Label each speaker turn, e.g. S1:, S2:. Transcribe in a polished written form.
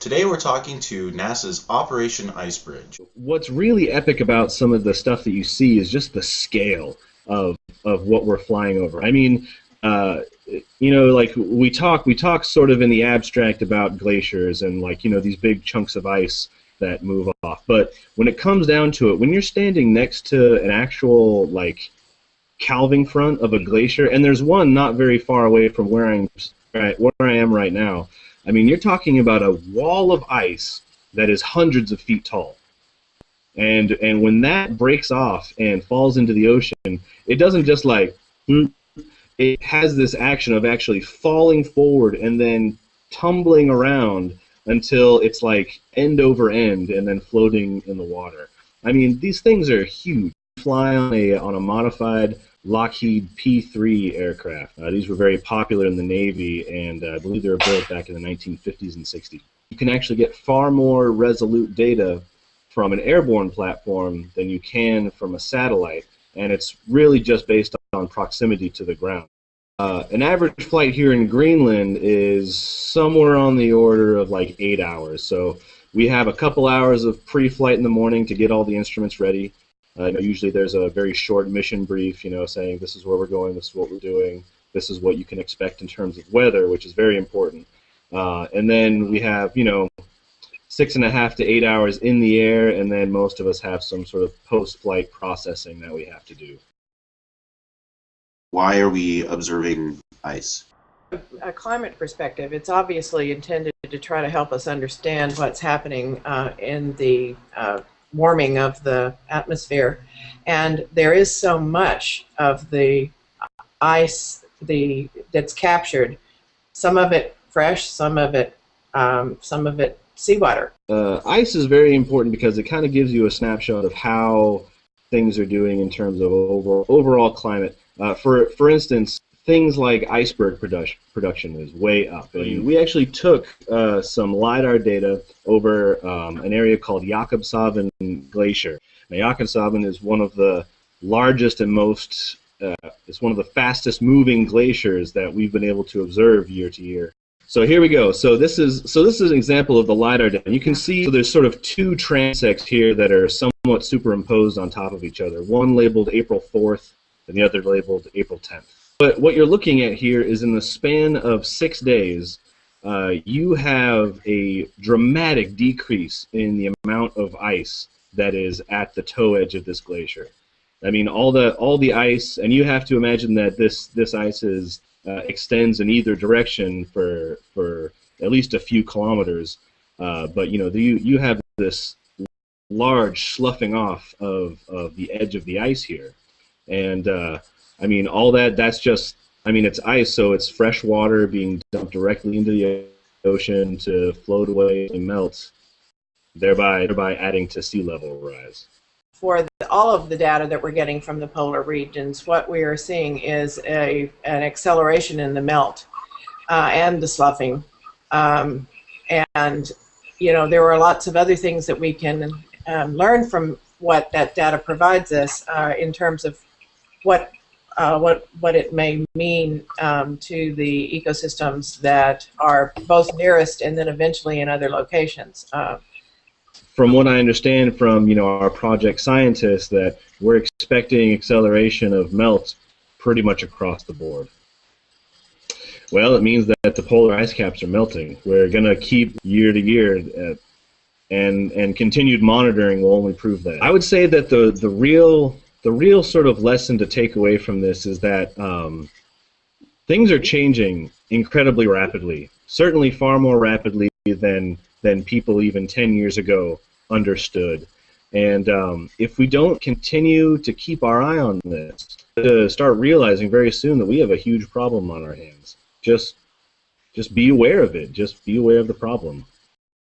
S1: Today we're talking to NASA's Operation IceBridge.
S2: What's really epic about some of the stuff that you see is just the scale of what we're flying over. I mean, like we talk sort of in the abstract about glaciers and these big chunks of ice that move off. But when it comes down to it, when you're standing next to an actual calving front of a glacier, and there's one not very far away from where I am right now. I mean, you're talking about a wall of ice that is hundreds of feet tall. And when that breaks off and falls into the ocean, it doesn't just it has this action of actually falling forward and then tumbling around until it's like end over end and then floating in the water. I mean, these things are huge. Fly on a modified Lockheed P-3 aircraft. These were very popular in the Navy, and I believe they were built back in the 1950s and 60s. You can actually get far more resolute data from an airborne platform than you can from a satellite, and it's really just based on proximity to the ground. An average flight here in Greenland is somewhere on the order of 8 hours. So we have a couple hours of pre-flight in the morning to get all the instruments ready. Usually there's a very short mission brief, saying this is where we're going, this is what we're doing, this is what you can expect in terms of weather, which is very important. And then we have, 6.5 to 8 hours in the air, and then most of us have some sort of post-flight processing that we have to do.
S1: Why are we observing ice?
S3: A climate perspective, it's obviously intended to try to help us understand what's happening in the warming of the atmosphere, and there is so much of the ice that's captured. Some of it fresh, some of it seawater.
S2: Ice is very important because it kind of gives you a snapshot of how things are doing in terms of overall climate. For instance, things like iceberg production is way up. And we actually took some LiDAR data over an area called Jacobson Glacier. Now, Jacobson is one of the largest and it's one of the fastest moving glaciers that we've been able to observe year to year. So here we go. So this is an example of the LiDAR data. You can see there's sort of two transects here that are somewhat superimposed on top of each other. One labeled April 4th and the other labeled April 10th. But what you're looking at here is in the span of 6 days, you have a dramatic decrease in the amount of ice that is at the toe edge of this glacier. I mean, all the ice, and you have to imagine that this ice extends in either direction for at least a few kilometers. But you have this large sloughing off of the edge of the ice here, and I mean, all that's just, I mean, it's ice, so it's fresh water being dumped directly into the ocean to float away and melt, thereby adding to sea level rise.
S3: For all of the data that we're getting from the polar regions, what we are seeing is an acceleration in the melt and the sloughing. And, there are lots of other things that we can learn from what that data provides us in terms of what it may mean to the ecosystems that are both nearest and then eventually in other locations.
S2: From what I understand from our project scientists, that we're expecting acceleration of melt pretty much across the board. Well, it means that the polar ice caps are melting. We're going to keep year to year, and continued monitoring will only prove that. I would say that the real sort of lesson to take away from this is that things are changing incredibly rapidly, certainly far more rapidly than people even 10 years ago understood. And if we don't continue to keep our eye on this, to start realizing very soon that we have a huge problem on our hands. Just be aware of it. Just be aware of the problem.